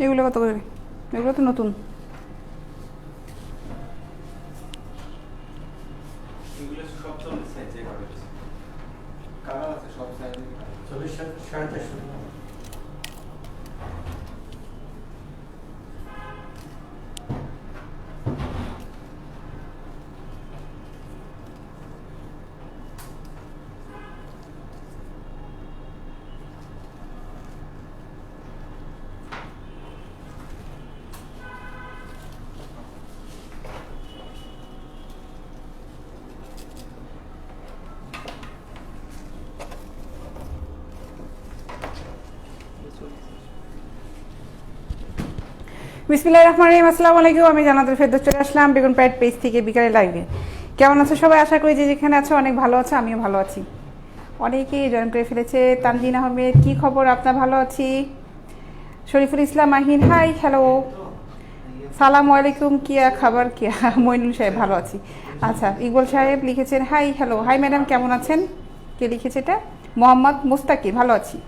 এগুলো কত করে? এগুলো তো নতুন। এগুলো সব 40 সাইজের কালার আছে, সব সাইজের 40 450। বিসমিল্লাহির রহমানির রহিম। আসসালামু আলাইকুম। আমি জান্নাতুল ফেরদৌস চলে আসলাম বেগুন প্যাট পেজ থেকে বিকালে লাইভে। কেমন আছো সবাই? আশা করি যে যেখানে আছো অনেক ভালো আছো, আমিও ভালো আছি। অনেকেই জয়েন করে ফেলেছে। তানজিন আহমেদ, কি খবর? আপনার? ভালো আছি। শরীফুল ইসলাম আহিন, হাই, হ্যালো, সালাম আলাইকুম, কিয়া খাবার কিয়া। মইনুল সাহেব, ভালো আছি। আচ্ছা, ইকবল সাহেব লিখেছেন হাই, হ্যালো, হাই ম্যাডাম, কেমন আছেন? কে লিখেছে এটা? মোহাম্মদ মুস্তাকি, ভালো আছি।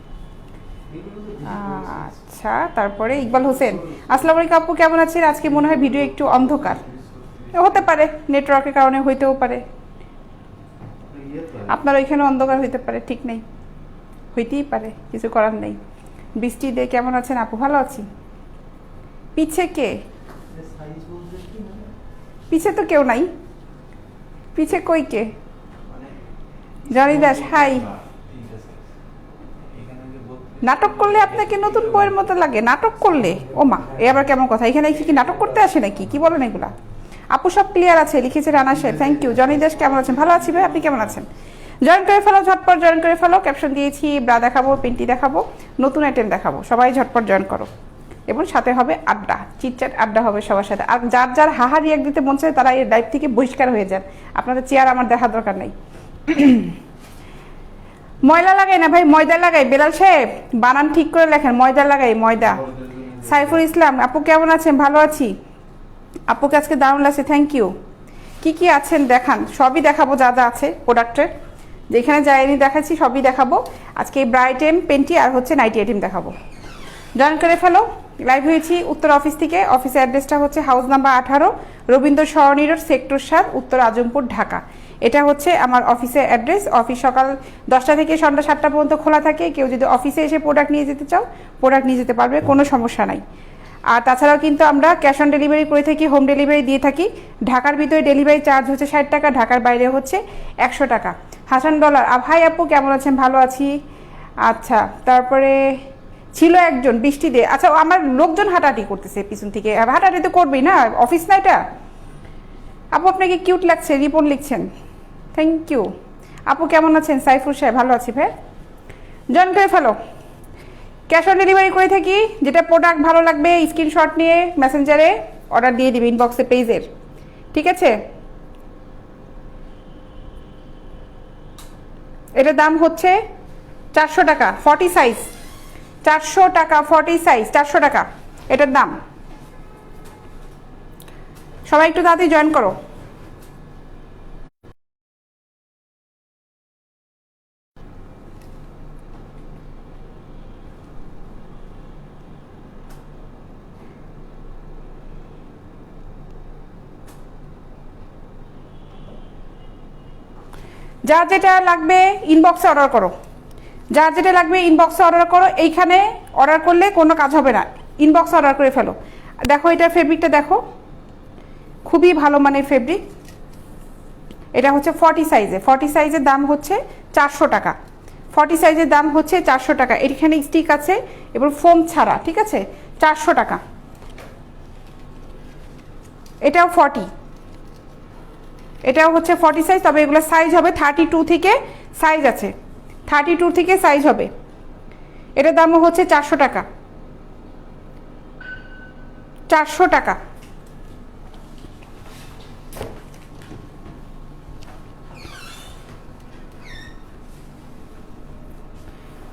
আচ্ছা, তারপরে ইকবাল হোসেন, আসসালামু আলাইকুম আপু, কেমন আছেন? আজকে মনে হয় ভিডিও একটু অন্ধকার, হতে পারে নেটওয়ার্কের কারণে, হইতেও পারে। আপনার ওইখানে অন্ধকার হইতে পারে, ঠিক নেই, হইতেই পারে, কিছু করার নেই। বৃষ্টি দে, কেমন আছেন আপু? ভালো আছি। পিছে কে? পিছে তো কেউ নাই। পিছে কই কে? Johnny Das, high. নাটক করলে আপনাকে নতুন বইয়ের মতো লাগে? নাটক করলে? ও মা, এ আবার কেমন কথা? এখানে কি নাটক করতে আসে নাকি? কি বলেন এগুলা? আপু সব ক্লিয়ার আছে, লিখেছে রানা সাহেব, থ্যাংক ইউ। জনি দাস, কেমন আছেন? ভালো আছি ভাই, আপনি কেমন আছেন? জয়েন করে ফেলো, ঝটপট জয়েন করে ফেলো। ক্যাপশন দিয়েছি, ব্রা দেখাবো, পেন্টি দেখাবো, নতুন আইটেম দেখাবো, সবাই ঝটপট জয়েন করো। এবং সাথে হবে আড্ডা, চিটচাট আড্ডা হবে সবার সাথে। আর যার যার হাহা রিয়াক্ট দিতে মন চায় তারা এই লাইভ থেকে বহিষ্কার হয়ে যান। আপনাদের চেয়ার আমার দেখার দরকার নেই। ময়লা লাগাই না ভাই, ময়দা লাগাই। বেলাল সাহেব, বানান ঠিক করে লেখেন, ময়দা লাগাই, ময়দা। সাইফুল ইসলাম, আপু কেমন আছেন? ভালো আছি। আপুকে আজকে দারুণ লাগছে, থ্যাংক ইউ। কি কি আছেন দেখান, সবই দেখাবো, যা যা আছে প্রোডাক্টের, যেখানে যাইনি দেখাচ্ছি সবই দেখাবো। আজকে এই ব্রা আইটেম, পেন্টি আর হচ্ছে নাইটি আইটেম দেখাবো। জয়েন করে ফেলো। লাইভ হয়েছি উত্তর অফিস থেকে। অফিসের অ্যাড্রেসটা হচ্ছে হাউস নাম্বার 18, রবীন্দ্র সরণি রোড, সেক্টর 7, উত্তর আজমপুর, ঢাকা। এটা হচ্ছে আমার অফিসের অ্যাড্রেস। অফিস সকাল 10টা থেকে সন্ধ্যা 7টা পর্যন্ত খোলা থাকে। কেউ যদি অফিসে এসে প্রোডাক্ট নিয়ে যেতে চাও, প্রোডাক্ট নিয়ে যেতে পারবে, কোনো সমস্যা নাই। আর তাছাড়াও কিন্তু আমরা ক্যাশ অন ডেলিভারি করে থাকি, হোম ডেলিভারি দিয়ে থাকি। ঢাকার ভিতরে ডেলিভারি চার্জ হচ্ছে 60 টাকা, ঢাকার বাইরে হচ্ছে 100 টাকা। হাসান ডলার, ভাই আপু কেমন আছেন? ভালো আছি। আচ্ছা, তারপরে ছিল একজন বৃষ্টি দিয়ে, আচ্ছা আমার লোকজন হাঁটাহাঁটি করতেছে পিছন থেকে, হাঁটাহাঁটি তো করবেই না, অফিস না এটা। আপু আপনাকে কিউট লাগছে, রিপন লিখছেন, থ্যাংক ইউ। আপু কেমন আছেন? সাইফুল সাহেব, ভালো আছি ভাই। জয়েন করে ফেলো। ক্যাশ অন ডেলিভারি করে থাকি। যেটা প্রোডাক্ট ভালো লাগবে স্ক্রিনশট নিয়ে মেসেঞ্জারে অর্ডার দিয়ে দিবে, ইনবক্সে পেজের, ঠিক আছে? এটার দাম হচ্ছে 400 টাকা, 40 সাইজ, 400 টাকা, 40 সাইজ 400 টাকা এটার দাম। সবাই একটু তাড়াতাড়ি জয়েন করো। যার যেটা লাগবে ইনবক্সে অর্ডার করো, যার যেটা লাগবে ইনবক্সে অর্ডার করো। এইখানে অর্ডার করলে কোনো কাজ হবে না, ইনবক্সে অর্ডার করে ফেলো। দেখো এটার ফেব্রিকটা দেখো, খুবই ভালো মানের ফেব্রিক। এটা হচ্ছে 40 সাইজে, 40 সাইজের দাম হচ্ছে 400 টাকা, 40 সাইজের দাম হচ্ছে 400 টাকা। এখানে স্টিক আছে এবং ফোম ছাড়া, ঠিক আছে? 400 টাকা। এটাও 40, এটাও হচ্ছে 40 সাইজ, তবে এগুলো সাইজ হবে 32 থেকে সাইজ আছে, 32 থেকে সাইজ হবে। এটার দামও হচ্ছে 400 টাকা, 400 টাকা।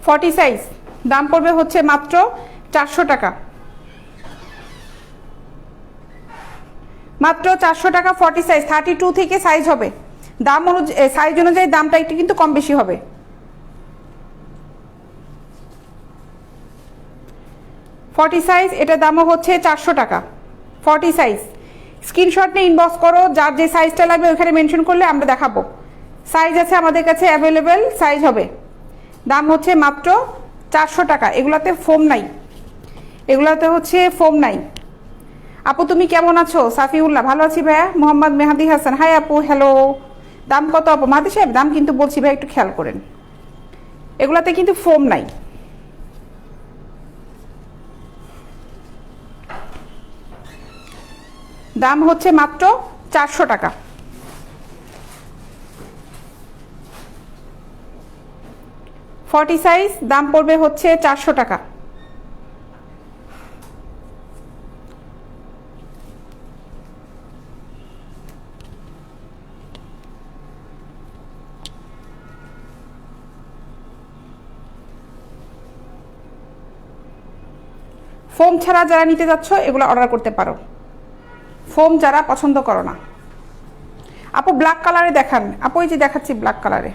ফর্টি সাইজ দাম পড়বে হচ্ছে মাত্র 400 টাকা, মাত্র 400 টাকা। 40 সাইজ, 32 থেকে সাইজ হবে। দাম অনুযায়ী, সাইজ অনুযায়ী দামটা একটু কিন্তু কম বেশি হবে। 40 সাইজ, এটার দামও হচ্ছে 400 টাকা। 40 সাইজ স্ক্রিনশট নিয়ে ইনবক্স করো, যার যে সাইজটা লাগবে ওইখানে মেনশন করলে আমরা দেখাবো। সাইজ আছে আমাদের কাছে অ্যাভেলেবেল, সাইজ হবে। দাম হচ্ছে মাত্র 400 টাকা। এগুলাতে ফোম নাই, এগুলাতে হচ্ছে ফোম নাই। আপু তুমি কেমন আছো? সাফিউল্লাহ ভালো আছি ভাইয়া। মোহাম্মদ মেহাদি হাসান হাই আপু, হ্যালো। দাম কত আপু? মাহাদি সাহেব দাম কিন্তু বলছি ভাই, একটু খেয়াল করেন, এগুলাতে কিন্তু ফোম নাই। দাম হচ্ছে মাত্র 400 টাকা। ফর্টি সাইজ দাম পড়বে হচ্ছে 400 টাকা। ফোম ছাড়া যারা নিতে যাচ্ছ এগুলো অর্ডার করতে পারো, ফোম যারা পছন্দ করো না। আপু ব্ল্যাক কালারে দেখান। আপু এই যে দেখাচ্ছি ব্ল্যাক কালারে,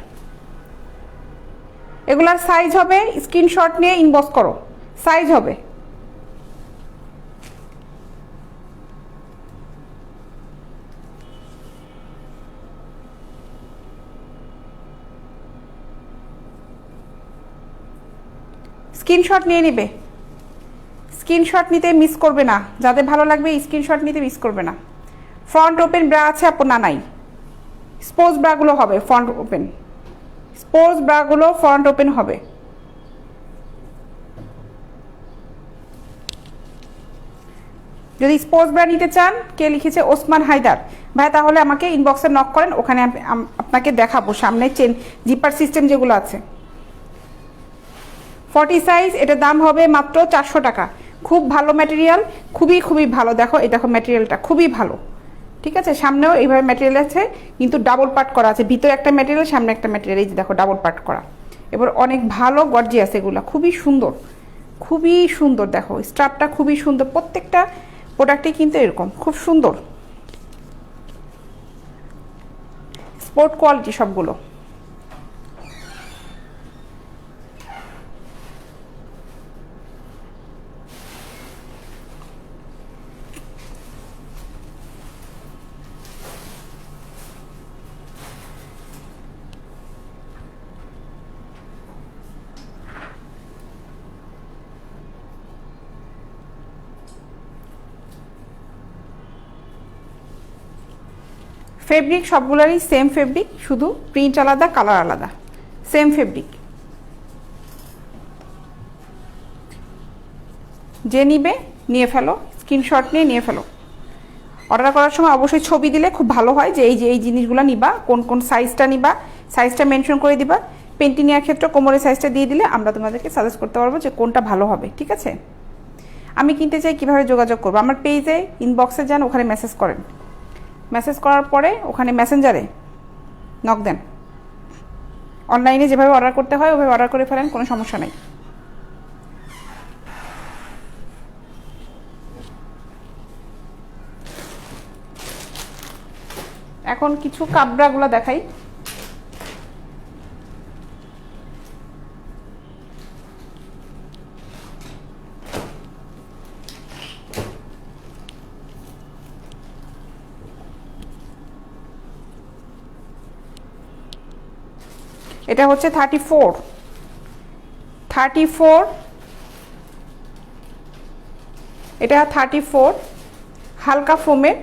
এগুলার সাইজ হবে, স্ক্রিনশট নিয়ে ইনবক্স করো, সাইজ হবে। স্ক্রিনশট নিয়ে নিবে, স্ক্রিনশট নিতে মিস করবে না, যাদের ভালো লাগবে স্ক্রিনশট নিতে মিস করবে না। ফ্রন্ট ওপেন ব্রা আছে আপু? না নাই, স্পোর্টস ব্রাগুলো হবে ফ্রন্ট ওপেন, স্পোর্টস ব্রাগুলো ফ্রন্ট ওপেন হবে। যদি স্পোর্টস ব্রা নিতে চান, কে লিখেছে? ওসমান হায়দার ভাই, তাহলে আমাকে ইনবক্সে নক করেন, ওখানে আপনাকে দেখাবো সামনে চেন জিপার সিস্টেম যেগুলো আছে। 40 সাইজ, এটার দাম হবে মাত্র 400 টাকা। খুব ভালো ম্যাটেরিয়াল, খুবই খুবই ভালো। দেখো এই দেখো ম্যাটেরিয়ালটা খুবই ভালো, ঠিক আছে। সামনেও এইভাবে ম্যাটেরিয়াল আছে, কিন্তু ডাবল পার্ট করা আছে, ভিতরে একটা ম্যাটেরিয়াল সামনে একটা ম্যাটেরিয়াল, এই যে দেখো ডাবল পার্ট করা। এবার অনেক ভালো গর্জিয়াস, এগুলো খুবই সুন্দর, খুবই সুন্দর। দেখো স্ট্রাপটা খুবই সুন্দর, প্রত্যেকটা প্রোডাক্টই কিন্তু এরকম খুব সুন্দর, স্পোর্ট কোয়ালিটি সবগুলো। ফেব্রিক সবগুলোরই সেম ফেব্রিক, শুধু প্রিন্ট আলাদা, কালার আলাদা, সেম ফেব্রিক। যে নিবে নিয়ে ফেলো, স্ক্রিনশট নিয়ে নিয়ে ফেলো। অর্ডার করার সময় অবশ্যই ছবি দিলে খুব ভালো হয়, যে এই জিনিসগুলো নিবা, কোন কোন সাইজটা নিবা, সাইজটা মেনশন করে দিবা। পেন্টি নেওয়ার ক্ষেত্রে কোমরের সাইজটা দিয়ে দিলে আমরা তোমাদেরকে সাজেস্ট করতে পারবো যে কোনটা ভালো হবে, ঠিক আছে। আমি কিনতে চাই, কিভাবে যোগাযোগ করবো? আমার পেজে ইনবক্সে যান, ওখানে মেসেজ করেন, মেসেজ করার পরে ওখানে মেসেঞ্জারে নক দেন। অনলাইনে যেভাবে অর্ডার করতে হয় ওভাবে অর্ডার করে ফেলেন, কোনো সমস্যা নেই। এখন কিছু কাবরাগুলো দেখাই। এটা হচ্ছে 34, এটা 34 হালকা ফোমের,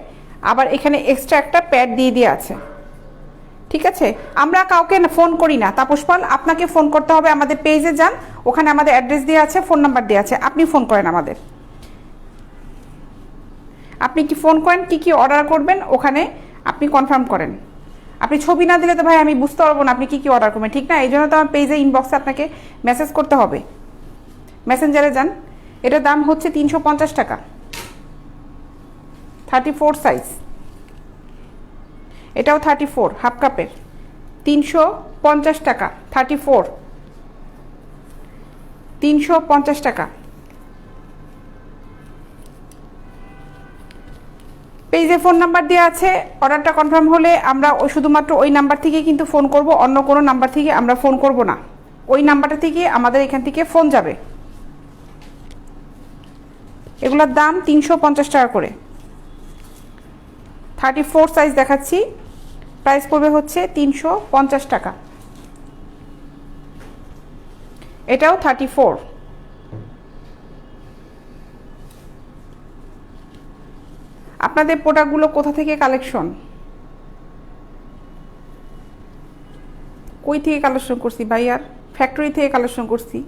আবার এখানে এক্সট্রা একটা প্যাড দিয়ে আছে, ঠিক আছে। আমরা কাউকে ফোন করি না তাপস পাল, আপনাকে ফোন করতে হবে। আমাদের পেজে যান, ওখানে আমাদের অ্যাড্রেস দেওয়া আছে, ফোন নাম্বার দেওয়া আছে, আপনি ফোন করেন আমাদের। আপনি কি ফোন করেন, কি অর্ডার করবেন, ওখানে আপনি কনফার্ম করেন। আপনি ছবি না দিলে তো ভাই আমি বুঝতে পারবো না আপনি কি অর্ডার করবেন, ঠিক না। এই জন্য তো আমার পেজে ইনবক্সে আপনাকে মেসেজ করতে হবে, মেসেঞ্জারে যান। এটার দাম হচ্ছে 350 টাকা, 34 সাইজ। এটাও 34 হাফ কাপের, 350 টাকা। 34 350 টাকা। পেজে ফোন নাম্বার দেওয়া আছে, অর্ডারটা কনফার্ম হলে আমরা শুধুমাত্র ওই নাম্বার থেকে কিন্তু ফোন করব, অন্য কোনো নাম্বার থেকে আমরা ফোন করব না। ওই নাম্বারটা থেকে আমাদের এখান থেকে ফোন যাবে। এগুলোর দাম 350 টাকা করে। 34 সাইজ দেখাচ্ছি, প্রাইস পড়বে হচ্ছে 350 টাকা। এটাও 34। আপনাদের প্রোডাক্টগুলো কোথা থেকে কালেকশন, কই থেকে কালেকশন করছি ভাই? আর ফ্যাক্টরি থেকে কালেকশন করছি,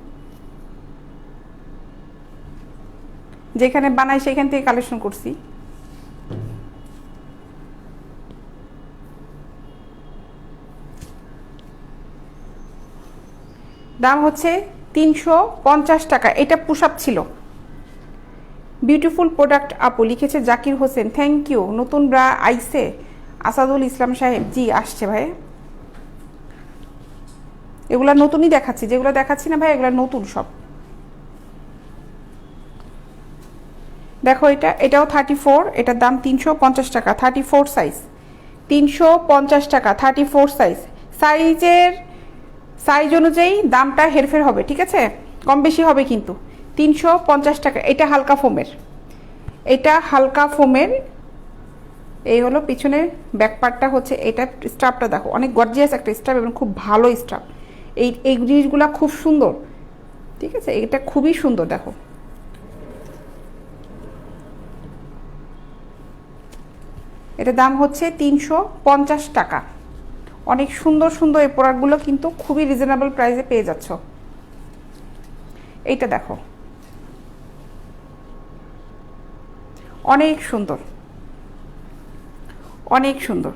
যেখানে বানাই সেখান থেকে কালেকশন করছি। দাম হচ্ছে 350 টাকা। এটা পুশ আপ ছিল। বিউটিফুল প্রোডাক্ট আপু, লিখেছে জাকির হোসেন, থ্যাংক ইউ। নতুন ব্রা আইসে আসাদুল ইসলাম সাহেব, জি আসছে ভাই। এগুলা নতুনই দেখাচ্ছি, যেগুলো দেখাচ্ছি না ভাই এগুলা নতুন সব। দেখো এটাও 34, এটার দাম 350 টাকা। 34 সাইজ 350 টাকা। 34 সাইজ অনুযায়ী দামটা হেরফের হবে, ঠিক আছে, কম বেশি হবে কিন্তু। 350 টাকা। এটা হালকা ফোমের। এই হলো পিছনের ব্যাক পার্টটা হচ্ছে এটা। স্টাফটা দেখো অনেক গর্জিয়াস একটা স্টাফ এবং খুব ভালো স্টাফ। এই জিনিসগুলো খুব সুন্দর, ঠিক আছে, এটা খুবই সুন্দর। দেখো এটার দাম হচ্ছে 350 টাকা। অনেক সুন্দর সুন্দর এই প্রোডাক্টগুলো কিন্তু খুবই রিজনেবল প্রাইসে পেয়ে যাচ্ছ। এইটা দেখো অনেক সুন্দর, অনেক সুন্দর।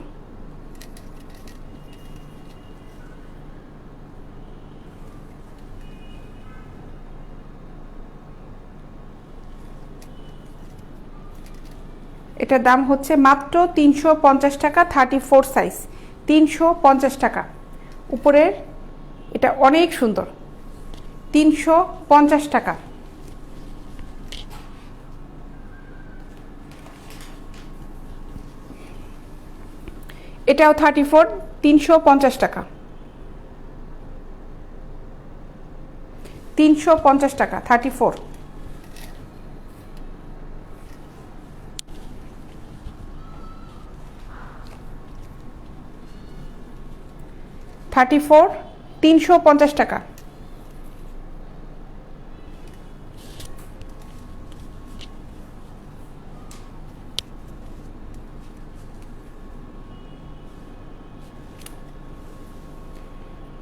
এটার দাম হচ্ছে মাত্র 350 টাকা। 34 সাইজ 350 টাকা। উপরের এটা অনেক সুন্দর, 350 টাকা। এটাও 34, 350 টাকা। 350 টাকা 34। থার্টি ফোর 350 টাকা।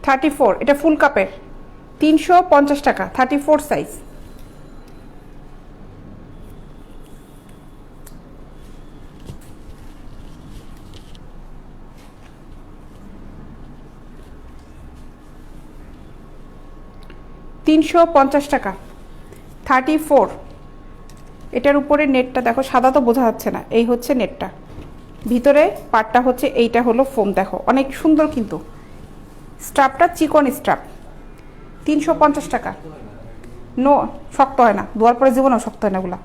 থার্টি ফোর, এটা ফুল কাপের, 350 টাকা। 34 সাইজ। $350 টাকা। 34। এটার উপরে নেটটা দেখো, সাদা তো বোঝা যাচ্ছে না, এই হচ্ছে নেটটা, ভিতরে পাটটা হচ্ছে এইটা হলো ফোম। দেখো অনেক সুন্দর কিন্তু স্ট্রাপটা, চিকন স্ট্রাপ। 350 টাকা। নো শক্ত হয় না, ধোয়ার পরে জীবনেও শক্ত হয় না এগুলা।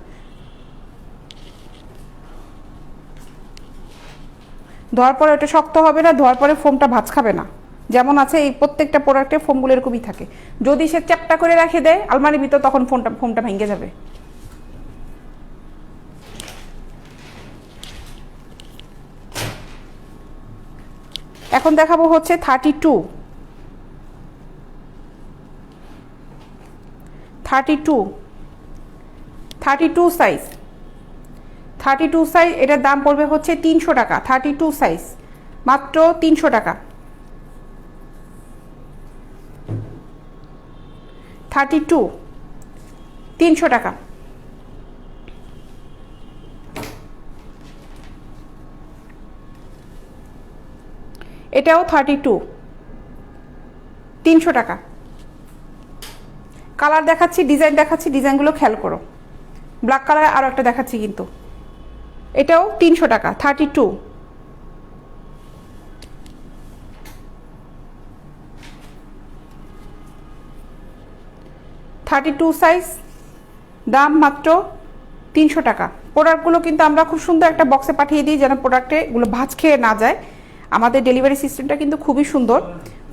ধোয়ার পরে ওটা শক্ত হবে না, ধোয়ার পরে ফোমটা ভাঁজ খাবে না। যেমন আছে এই প্রত্যেকটা প্রোডাক্টে ফোমগুলো এরকমই থাকে। যদি সে চ্যাপটা করে রেখে দেয় আলমারির ভিতর, তখন ফোমটা ভেঙে যাবে। এখন দেখাবো হচ্ছে 32 সাইজ। 32 সাইজ, এটার দাম পড়বে হচ্ছে 300 টাকা। 32 সাইজ মাত্র 300 টাকা। 32 300 টাকা। এটাও 32 300 টাকা। কালার দেখাচ্ছি, ডিজাইন দেখাচ্ছি, ডিজাইনগুলো খেয়াল করো। ব্ল্যাক কালার আরও একটা দেখাচ্ছি কিন্তু, এটাও 300 টাকা। 32 সাইজ, দাম মাত্র 300 টাকা। প্রোডাক্টগুলো কিন্তু আমরা খুব সুন্দর একটা বক্সে পাঠিয়ে দিই, যেন প্রোডাক্টে এগুলো ভাঁজ খেয়ে না যায়। আমাদের ডেলিভারি সিস্টেমটা কিন্তু খুবই সুন্দর।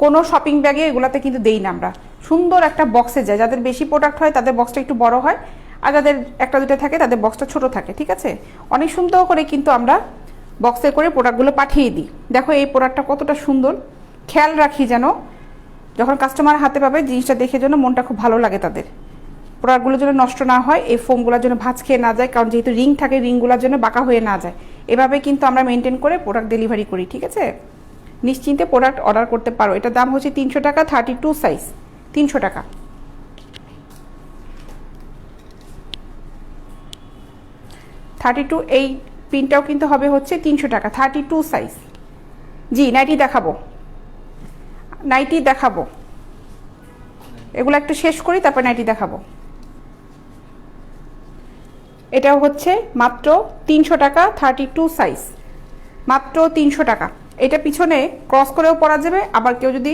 কোনো শপিং ব্যাগে এগুলাতে কিন্তু দেই না আমরা, সুন্দর একটা বক্সে যায়। যাদের বেশি প্রোডাক্ট হয় তাদের বক্সটা একটু বড় হয়, আর যাদের একটা দুটো থাকে তাদের বক্সটা ছোট থাকে, ঠিক আছে। অনেক সুন্দর করে কিন্তু আমরা বক্সে করে প্রোডাক্টগুলো পাঠিয়ে দিই। দেখো এই প্রোডাক্টটা কতটা সুন্দর, খেয়াল রাখি যেন যখন কাস্টমার হাতে পাবে জিনিসটা দেখে যেন মনটা খুব ভালো লাগে তাদের। প্রোডাক্টগুলো যেন নষ্ট না হয়, এই ফোমগুলোর জন্য ভাঁজ খেয়ে না যায়, কারণ যেহেতু রিং থাকে রিংগুলোর জন্য বাঁকা হয়ে না যায়। এভাবে কিন্তু আমরা মেনটেন করে প্রোডাক্ট ডেলিভারি করি, ঠিক আছে। নিশ্চিন্তে প্রোডাক্ট অর্ডার করতে পারো। এটার দাম হচ্ছে 300 টাকা, 32 সাইজ, 300 টাকা। এই প্রিন্টটাও কিন্তু হবে হচ্ছে 300 টাকা, 32 সাইজ। জি নাইটি দেখাবো, নাইটি দেখাবো, এগুলো একটু শেষ করি তারপর নাইটি দেখাবো। এটাও হচ্ছে মাত্র 300 টাকা, 32 সাইজ, মাত্র 300 টাকা। এটা পিছনে ক্রস করেও পরা যাবে, আবার কেউ যদি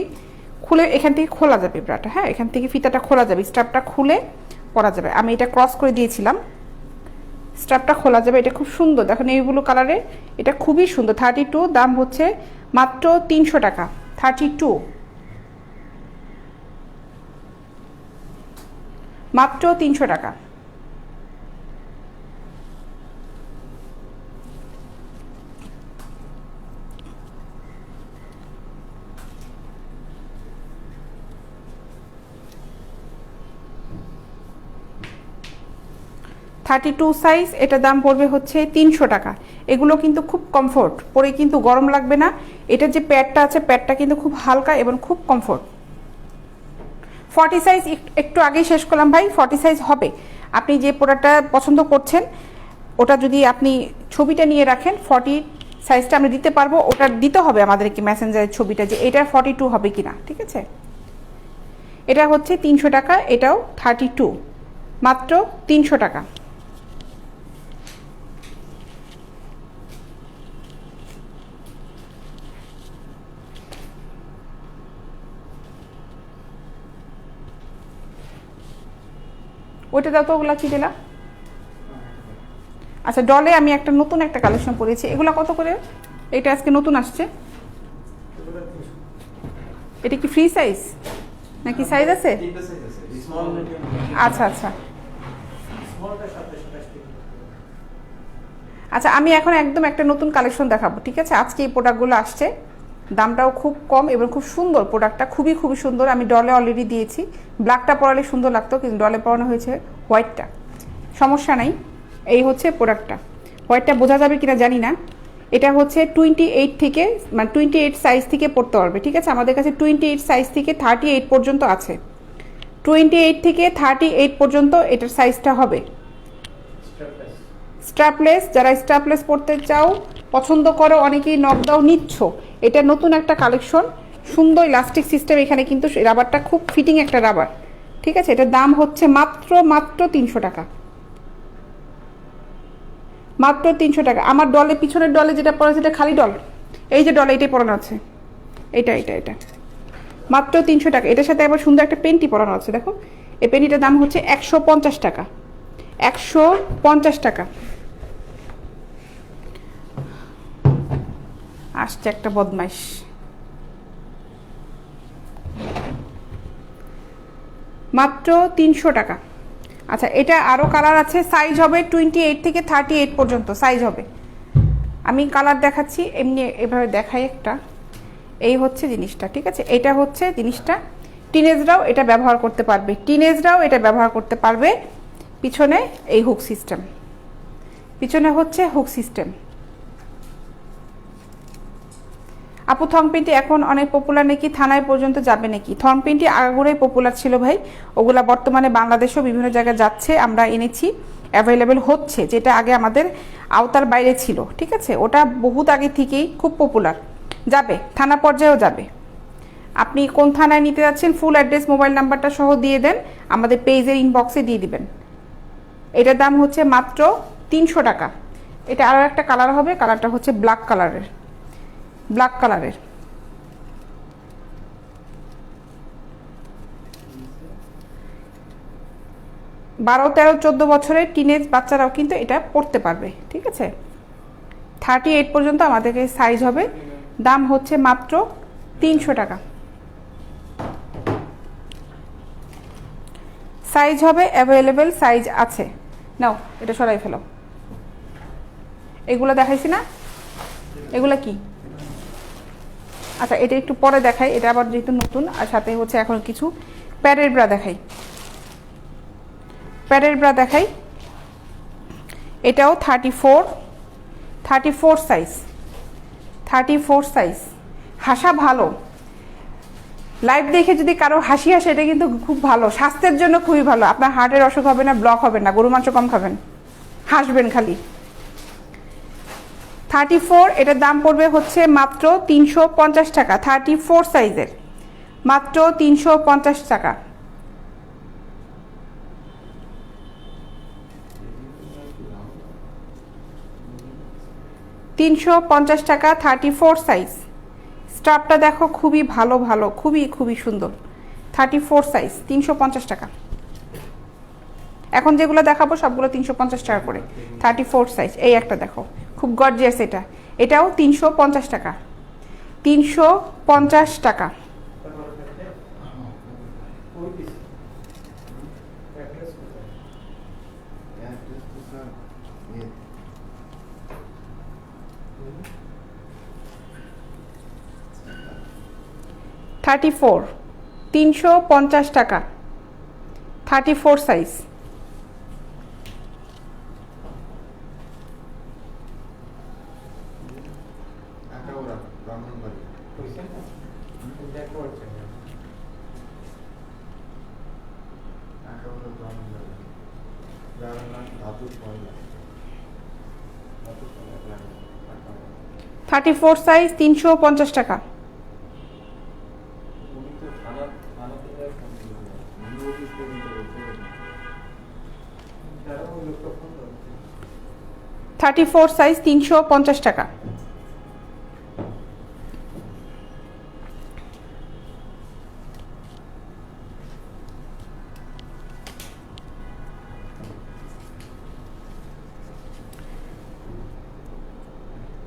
খুলে এখান থেকে খোলা যাবে ব্রাটা, হ্যাঁ এখান থেকে ফিতাটা খোলা যাবে, স্ট্রাপটা খুলে পরা যাবে। আমি এটা ক্রস করে দিয়েছিলাম, স্ট্রাপটা খোলা যাবে। এটা খুব সুন্দর, দেখো নেভি ব্লু কালারে, এটা খুবই সুন্দর। 32, দাম হচ্ছে মাত্র 300 টাকা, 32, মাত্র 300 টাকা। সাইজ, এটা দাম পড়বে হচ্ছে 300 টাকা। এগুলো কিন্তু খুব কমফোর্ট, পরে কিন্তু গরম লাগবে না। এটার যে প্যাডটা আছে প্যাডটা কিন্তু খুব হালকা এবং খুব কমফোর্ট। 40 সাইজ একটু আগেই শেষ করলাম ভাই, 40 সাইজ হবে। আপনি যে প্রোডাক্টটা পছন্দ করছেন ওটা যদি আপনি ছবিটা নিয়ে রাখেন, 40 সাইজটা আমরা দিতে পারবো। ওটা দিতে হবে আমাদেরকে মেসেঞ্জারের ছবিটা, যে এটা 42 হবে কিনা, ঠিক আছে। এটা হচ্ছে 300 টাকা, এটাও 32, মাত্র 300 টাকা। ওইটা দাও তো, ওগুলা কি দিলা? আচ্ছা ডলে আমি একটা নতুন একটা কালেকশন পরেছি, এগুলা কত করে? এটা আজকে নতুন আসছে। এটা কি ফ্রি সাইজ নাকি সাইজ আছে? আচ্ছা আচ্ছা আচ্ছা, আমি এখন একদম একটা নতুন কালেকশন দেখাবো, ঠিক আছে। আজকে এই প্রোডাক্টগুলো আসছে, দামটাও খুব কম এবং খুব সুন্দর। প্রোডাক্টটা খুবই খুবই সুন্দর। আমি ডলে অলরেডি দিয়েছি, ব্ল্যাকটা পরালে সুন্দর লাগতো, কিন্তু ডলে পরানো হয়েছে হোয়াইটটা, সমস্যা নাই। এই হচ্ছে প্রোডাক্টটা, হোয়াইটটা বোঝা যাবে কিনা জানি না। এটা হচ্ছে 28 থেকে, মানে 28 সাইজ থেকে পড়তে পারবে, ঠিক আছে। আমাদের কাছে 28 সাইজ থেকে 38 পর্যন্ত আছে, 28 থেকে 38 পর্যন্ত এটার সাইজটা হবে। স্ট্র্যাপলেস, যারা স্ট্র্যাপলেস পড়তে চাও, পছন্দ করো, অনেকেই নকডাও নিচ্ছ, এটা নতুন একটা কালেকশন, সুন্দর ইলাস্টিক সিস্টেম। এখানে কিন্তু রাবারটা খুব ফিটিং একটা রাবার, ঠিক আছে। এটার দাম হচ্ছে মাত্র 300 টাকা, মাত্র 300 টাকা। আমার ডলে, পিছনের ডলে যেটা পড়া সেটা খালি ডল, এই যে ডলে এটাই পরানো আছে, এটা এটা এটা মাত্র 300 টাকা। এটার সাথে আবার সুন্দর একটা পেন্টি পরানো আছে, দেখো। এই পেন্টিটার দাম হচ্ছে 150 টাকা, 150 টাকা। আসছে একটা বদমাইশ, মাত্র 300 টাকা। আচ্ছা এটা আরও কালার আছে, সাইজ হবে 28 থেকে 38 পর্যন্ত সাইজ হবে। আমি কালার দেখাচ্ছি, এমনি এভাবে দেখাই একটা। এই হচ্ছে জিনিসটা, ঠিক আছে। এটা হচ্ছে জিনিসটা, টিনেজরাও এটা ব্যবহার করতে পারবে, টিনেজরাও এটা ব্যবহার করতে পারবে। পিছনে এই হুক সিস্টেম, পিছনে হচ্ছে হুক সিস্টেম। আপু থং পেন্টি এখন অনেক পপুলার নাকি, থানায় পর্যন্ত যাবে নাকি? থং পেন্টি আগাগোড়াই পপুলার ছিল ভাই, ওগুলা বর্তমানে বাংলাদেশেও বিভিন্ন জায়গায় যাচ্ছে, আমরা এনেছি, অ্যাভেলেবেল হচ্ছে। যেটা আগে আমাদের আওতার বাইরে ছিল, ঠিক আছে, ওটা বহুত আগে থেকেই খুব পপুলার, যাবে, থানা পর্যায়েও যাবে। আপনি কোন থানায় নিতে যাচ্ছেন ফুল অ্যাড্রেস মোবাইল নাম্বারটা সহ দিয়ে দেন, আমাদের পেজের ইনবক্সে দিয়ে দিবেন। এটার দাম হচ্ছে মাত্র 300 টাকা। এটা আরও একটা কালার হবে, কালারটা হচ্ছে ব্ল্যাক কালারের, ব্ল্যাক কালারের। বারো 13 14 বছরের টিনেজ বাচ্চারাও কিন্তু এটা পড়তে পারবে, ঠিক আছে। 38 পর্যন্ত আমাদের সাইজ হবে, দাম হচ্ছে মাত্র 300 টাকা। সাইজ হবে, অ্যাভেলেবেল সাইজ আছে। নাও এটা সরাই ফেলো। এগুলো দেখাইছি না, এগুলো কি? আচ্ছা এটা একটু পরে দেখাই, এটা আবার যেহেতু নতুন, আর সাথে হচ্ছে এখন কিছু প্যাডের ব্রা দেখাই। প্যাডের ব্রা দেখাই, এটাও 34 সাইজ, 34 সাইজ। হাসা ভালো, লাইভ দেখে যদি কারো হাসি আসে এটা কিন্তু খুব ভালো, স্বাস্থ্যের জন্য খুবই ভালো। আপনার হার্টের অসুখ হবে না, ব্লক হবে না, গরু মাংস কম খাবেন, হাসবেন খালি। 34, এটার দাম পড়বে হচ্ছে মাত্র 350 টাকা। 34 সাইজের মাত্র 350 টাকা। 350 টাকা, 34 সাইজ। স্টাফটা দেখো খুবই ভালো ভালো, খুবই খুবই সুন্দর। 34 সাইজ, 350 টাকা। এখন যেগুলো দেখাবো সবগুলো 350 টাকা করে। 34 সাইজ, এই একটা দেখো খুব গর্জিয়াস, এটাও 350 টাকা। 350 টাকা। থার্টি ফোর, 350 টাকা। 34 সাইজ। থার্টি ফোর সাইজ, 350 টাকা। থার্টি ফোর সাইজ, 350 টাকা।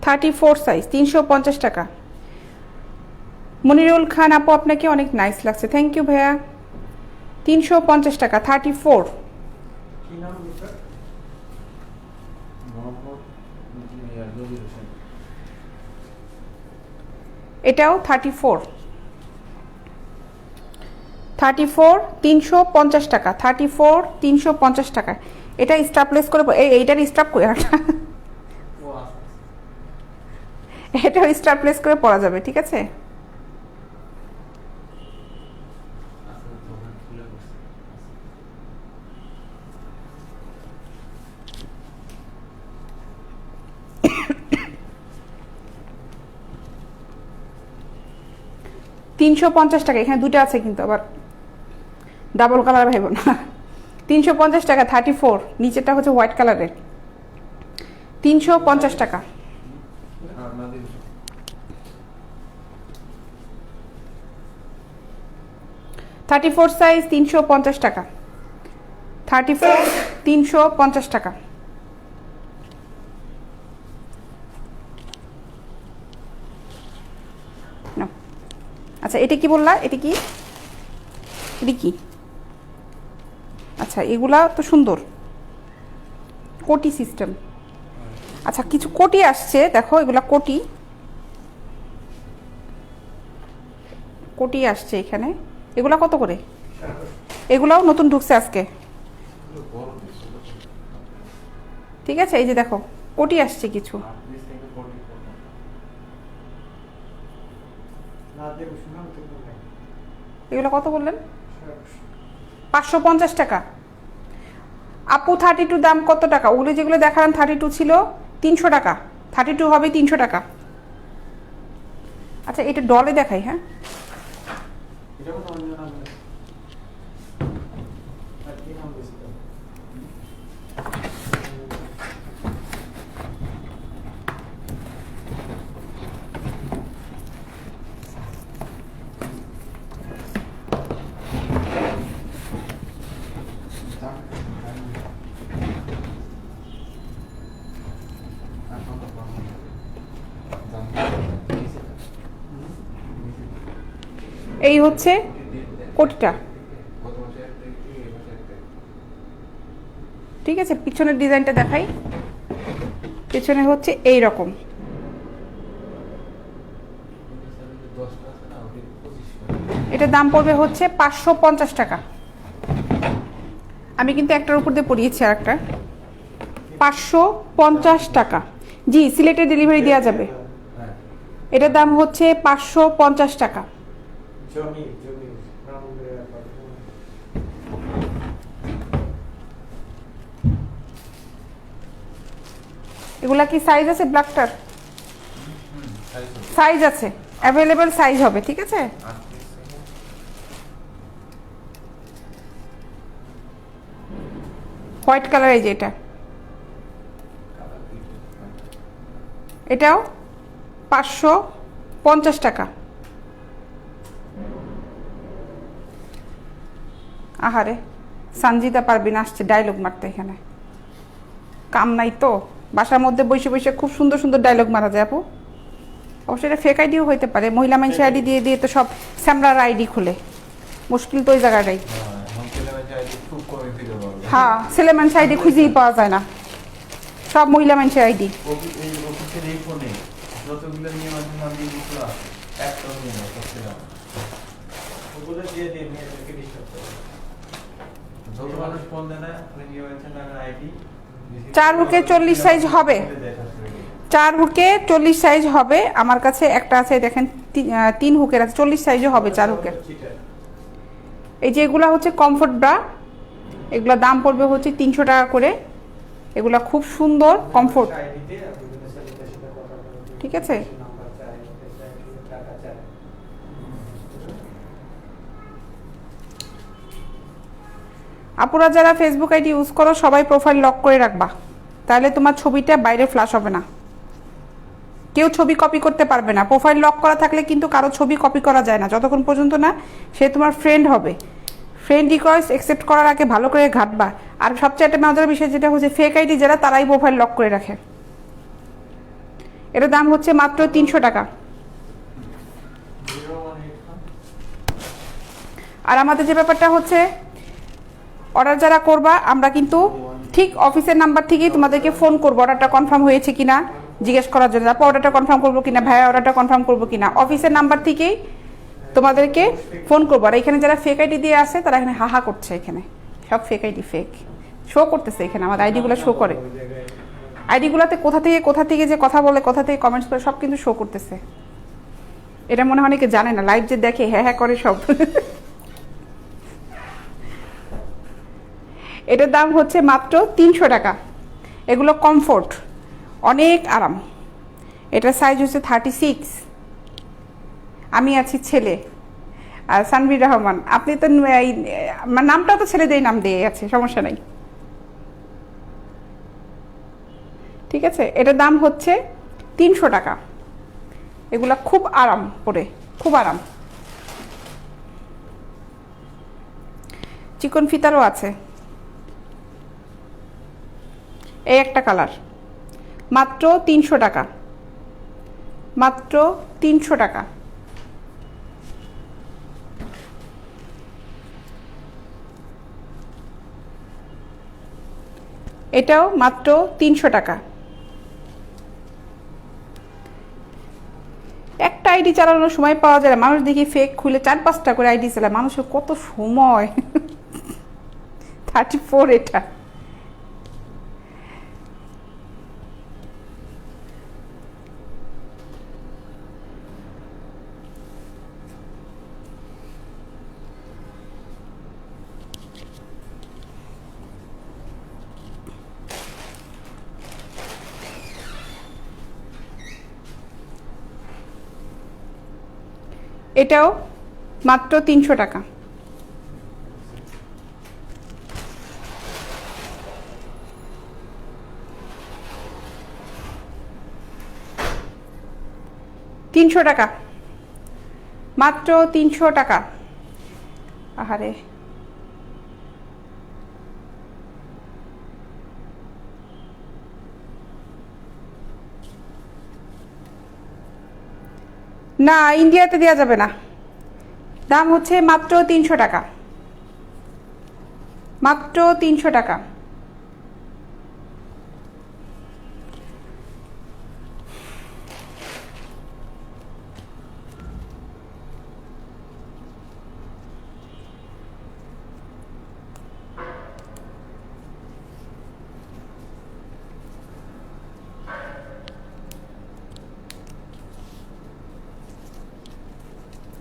থার্টি ফোর সাইজ, 350 টাকা। মনিরুল খান আপু, আপনাকে অনেক নাইস লাগছে, থ্যাংক ইউ ভাইয়া। 350 টাকা, 34। এটাও 34। 34, 350 টাকা। 34, 350 টাকা। এটা স্টাপলেস করে, এইটার স্টাপ করে এটাও স্টাপলেস করে পরা যাবে, ঠিক আছে। $350 টাকা। এখানে দুটো আছে কিন্তু আবার ডাবল কালার ভাইব না। 350 টাকা, 34। নিচেরটা হচ্ছে হোয়াইট কালারের। 350 টাকা। 34 সাইজ, 350 টাকা। 34, 350 টাকা। আচ্ছা এটা কি বললা, এটা কি, এটা কি? আচ্ছা এগুলা তো সুন্দর, কোটি সিস্টেম। আচ্ছা কিছু কোটি আসছে দেখো, এগুলা কোটি, কোটি আসছে এখানে। এগুলা কত করে? এগুলাও নতুন ঢুকছে আজকে, ঠিক আছে। এই যে দেখো কোটি আসছে কিছু। এগুলো কত বললেন? 550 টাকা। আপু 32 দাম কত টাকা? ওগুলো যেগুলো দেখালাম 32 ছিল 300 টাকা। 32 হবে 300 টাকা। আচ্ছা এটা ডলে দেখাই, হ্যাঁ এই হচ্ছে কোটিটা। ঠিক আছে, পিছনের ডিজাইনটা দেখাই। পিছনে হচ্ছে এই রকম। এটার দাম পড়বে হচ্ছে 550 টাকা। আমি কিন্তু একটার উপর দিয়ে পরিয়েছি আর একটা। 550 টাকা। জি, সিলেটে ডেলিভারি দেওয়া যাবে। হ্যাঁ। এটার দাম হচ্ছে 550 টাকা। জমি রাউন্ডে এগুলা কি সাইজ আছে ব্ল্যাকটার? সাইজ আছে, অ্যাভেলেবেল সাইজ হবে, ঠিক আছে। হোয়াইট কালার, এই যে এটাও 550 টাকা। আহারে, সঞ্জিতা পারবিন আসছে ডায়লগ মারতে, এখানে কাম নাই তো, বাসার মধ্যে বসে বসে খুব সুন্দর সুন্দর ডায়লগ মারা যায় আপু। অবশ্যই এটা ফেক আইডিও হইতে পারে, মহিলা মানুষের আইডি দিয়ে দিয়ে তো সব স্যামরার আইডি খুলে, মুশকিল তো ওই জায়গাটাই। হ্যাঁ, ছেলে মানুষের আইডি খুঁজেই পাওয়া যায় না, সব মহিলা মানুষের আইডি। চার হুকে 40 সাইজ হবে, 4 হুকে 40 সাইজ হবে। আমার কাছে একটা আছে, দেখেন 3 হুকের আছে, 40 সাইজও হবে 4 হুকের। এই যে এগুলা হচ্ছে কমফোর্ট ব্রা, এগুলা দাম পড়বে হচ্ছে 300 টাকা করে। এগুলা খুব সুন্দর কমফোর্ট, ঠিক আছে। আপুরা যারা ফেসবুক আইডি ইউজ করো সবাই প্রোফাইল লক করে রাখবা, তাহলে তোমার ছবিটা বাইরে ফ্ল্যাশ হবে না, কেউ ছবি কপি করতে পারবে না। প্রোফাইল লক করা থাকলে কিন্তু কারো ছবি কপি করা যায় না যতক্ষণ পর্যন্ত না সে তোমার ফ্রেন্ড হবে। ফ্রেন্ড রিকোয়েস্ট অ্যাকসেপ্ট করার আগে ভালো করে ঘাটবা। আর সবচেয়ে একটা মজার বিষয় যেটা হচ্ছে, ফেক আইডি যারা তারাই প্রোফাইল লক করে রাখে। এটার দাম হচ্ছে মাত্র 300 টাকা। আর আমাদের যে ব্যাপারটা হচ্ছে, অর্ডার যারা করবা আমরা কিন্তু ঠিক অফিসের নাম্বার থেকেই তোমাদেরকে ফোন করবো, অর্ডারটা কনফার্ম হয়েছে কিনা জিজ্ঞেস করার জন্য। তারপর অর্ডারটা কনফার্ম করবো কিনা, ভাইয়া অর্ডারটা কনফার্ম করবো কিনা, অফিসের নাম্বার থেকেই তোমাদেরকে ফোন করবো। আর এখানে যারা ফেক আইডি দিয়ে আসে তারা এখানে হাহা করছে, এখানে সব ফেক আইডি, ফেক শো করতেছে এখানে, আমাদের আইডিগুলো শো করে। আইডিগুলোতে কোথা থেকে যে কথা বলে, কোথা থেকে কমেন্টস করে, সব কিন্তু শো করতেছে। এটা মনে হয় অনেকে জানে না, লাইভ যে দেখে হ্যাঁ হ্যাঁ করে সব। এটার দাম হচ্ছে মাত্র 300 টাকা। এগুলো কমফোর্ট, অনেক আরাম। এটার সাইজ হচ্ছে 36। আমি আছি ছেলে, আর সানভীর রহমান, আপনি তো নামটা তো ছেলেদের নাম দিয়ে আছে, সমস্যা নাই, ঠিক আছে। এটার দাম হচ্ছে 300 টাকা। এগুলা খুব আরাম পরে, খুব আরাম। চিকন ফিতারও আছে, এই একটা কালার, মাত্র 300 টাকা, মাত্র 300 টাকা। এটাও মাত্র 300 টাকা। একটা আইডি চালানোর সময় পাওয়া যায়, মানুষ দেখি ফেক খুলে 4-5টা করে আইডি চালায়, মানুষের কত সময়। 34 এটা। এটাও মাত্র 300 টাকা। তিনশো টাকা, মাত্র 300 টাকা। আহারে, না ইন্ডিয়াতে দেওয়া যাবে না, দাম হচ্ছে মাত্র 300 টাকা, মাত্র 300 টাকা।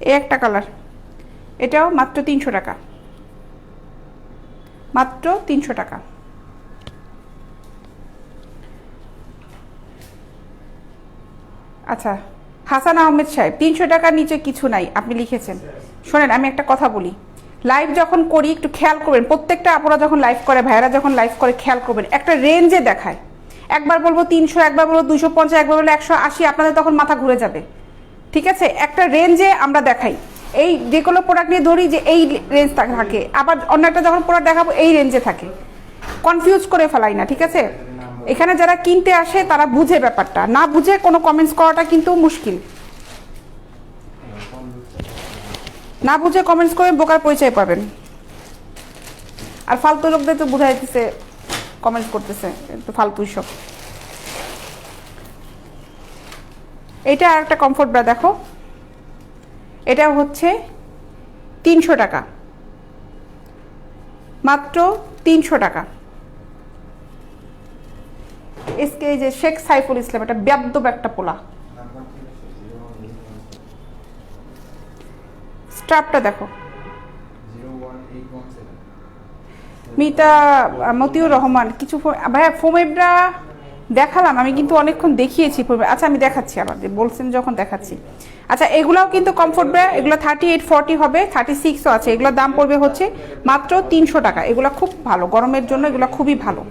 এই একটা কালার, এটাও মাত্র 300 টাকা, মাত্র 300 টাকা। আচ্ছা হাসান আহমেদ সাহেব, 300 টাকার নিচে কিছু নাই আপনি লিখেছেন। শোনেন আমি একটা কথা বলি, লাইভ যখন করি একটু খেয়াল করবেন, প্রত্যেকটা আপুরা যখন লাইভ করে, ভাইয়েরা যখন লাইভ করে খেয়াল করবেন, একটা রেঞ্জে দেখায়। একবার বলবো 300, একবার বলবো 250, একবার বলবো 180, আপনাদের তখন মাথা ঘুরে যাবে। ঠিক আছে, একটা রেঞ্জে আমরা দেখাই। এই যে কোনো প্রোডাক্ট নিয়ে ধরি যে এই রেঞ্জ থাকে, আবার অন্য একটা যখন প্রোডাক্ট দেখাবো এই রেঞ্জে থাকে, কনফিউজ করে ফেলাই না। ঠিক আছে, এখানে যারা কিনতে আসে তারা বুঝে ব্যাপারটা, না বুঝে কোনো কমেন্টস করাটা কিন্তু মুশকিল। না বুঝে কমেন্টস করে বোকার পরিচয় পাবেন। আর ফালতু লোকদের তো বুঝাইতেছে, কমেন্টস করতেছে, তো ফালতুই সব। এটা আর একটা কমফোর্ট ব্রা দেখো, এটা হচ্ছে 300 টাকা, মাত্র 300 টাকা। এসকে যে শেখ সাইফুল ইসলাম, এটা বেয়াদব একটা পোলা। স্ট্রাপটা দেখো, মিতা মতিউর রহমান কিছু ভাইয়া ফোমেব্রা দেখালাম আমি, কিন্তু অনেকক্ষণ দেখিয়েছি। আচ্ছা আমি দেখাচ্ছি আবার, বলছেন যখন দেখাচ্ছি। আচ্ছা এগুলাও কিন্তু কমফোর্ট ব্রা, এগুলো 38-40 হবে, 36ও আছে। এগুলোর দাম পড়বে হচ্ছে মাত্র 300 টাকা। এগুলো খুব ভালো গরমের জন্য, এগুলো খুবই ভালো।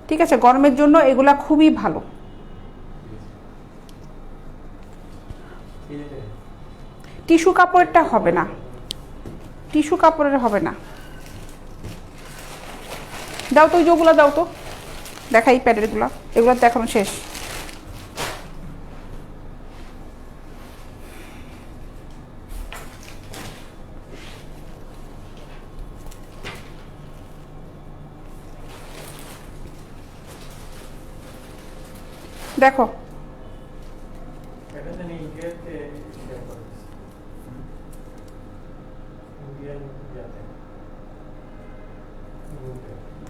ঠিক আছে, গরমের জন্য এগুলা খুবই ভালো। টিস্যু কাপড়েরটা হবে না, টিস্যু কাপড়ের হবে না। দাও তো যেগুলো, দাও তো দেখাই প্যাডেরগুলো, এগুলো দেখানো শেষ। দেখো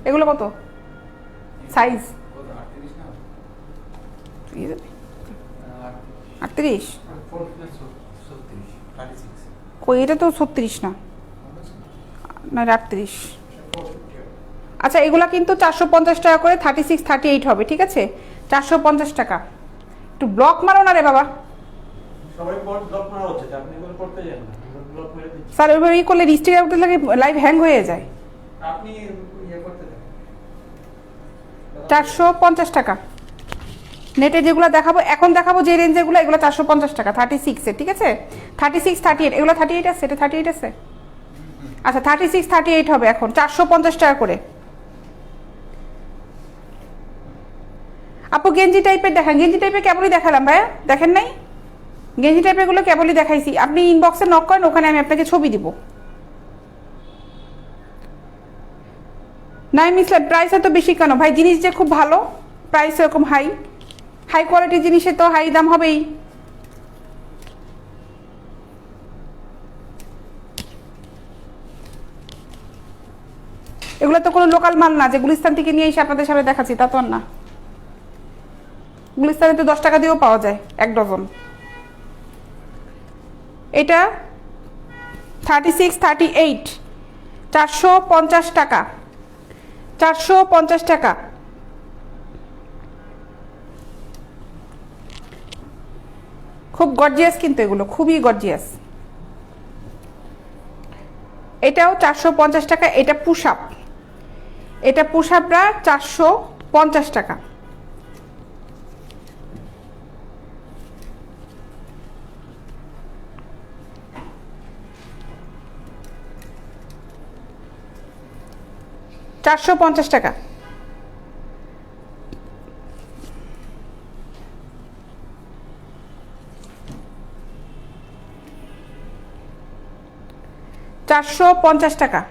এগুলো কত সাইজ? 38? কই এটা তো 36 না, না 38। আচ্ছা এগুলা কিন্তু 450 টাকা করে, 36-38 হবে। ঠিক আছে, 450 টাকা। একটু ব্লক মারো না রে বাবা, সবাই ব্লক মারা হচ্ছে, আপনি এগুলো করতে যান না, ব্লক মেরে দিচ্ছি। স্যার ওইভাবে ই করলে রিস্ট্রিক্ট আউট লাগে, লাইভ হ্যাং হয়ে যায়। আপনি ইয়ে করতে দেন। 450 টাকা নেটে যেগুলো দেখাবো এখন, দেখাবো যে রেঞ্জেগুলো, এগুলো 450 টাকা 36 এর। ঠিক আছে, 36-38, এগুলো 38 আছে, এটা 38 আছে। আচ্ছা 36-38 হবে এখন, 450 টাকা করে। আপু গেঞ্জি টাইপের দেখান, গেঞ্জি টাইপের কেবলই দেখালাম ভাইয়া, দেখেন নাই? গেঞ্জি টাইপের গুলো কেবলই দেখাইছি, আপনি ইনবক্সে নক করেন, ওখানে আমি আপনাকে ছবি দিব। নাইম ইসলাম, প্রাইস এত বেশি কেন ভাই? জিনিস যে খুব ভালো, প্রাইস এরকম হাই, হাই কোয়ালিটির জিনিসে তো হাই দাম হবেই। এগুলো তো কোনো লোকাল মাল না যে গুলিস্তান থেকে নিয়ে এসে আপনাদের সামনে দেখাচ্ছি, তা তো আর না। গুলিস্তানে তো 10 টাকা দিয়েও পাওয়া যায় 1 ডজন। এটা 36-38, 450 টাকা, 450 টাকা। খুব গর্জিয়াস কিন্তু এগুলো, খুবই গর্জিয়াস। এটাও 450 টাকা। এটা পুশ আপ, এটা পুশ আপরা 450 টাকা। $450 টাকা। $450 টাকা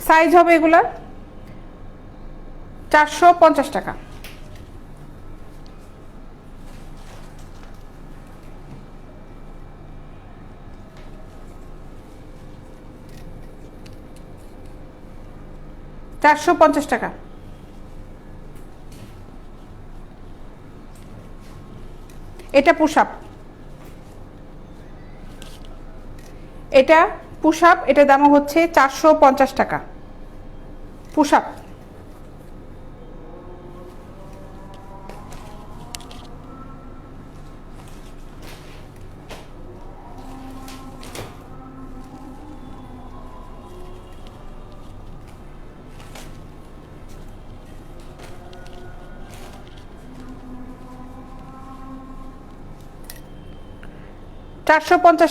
সাইজ হবে এগুলার, 450 টাকা। $450 টাকা। এটা পুশ আপ, এটা পুশ আপ, এটার দাম হচ্ছে 450 টাকা পুশ আপ।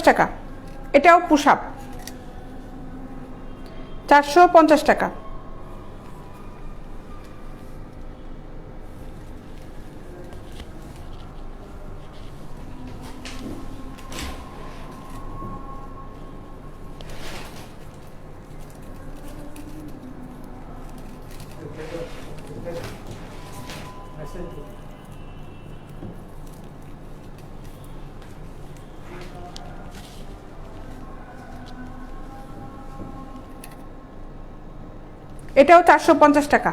টাকা, এটাও পুশ আপ 450 টাকা। এটাও 450 টাকা।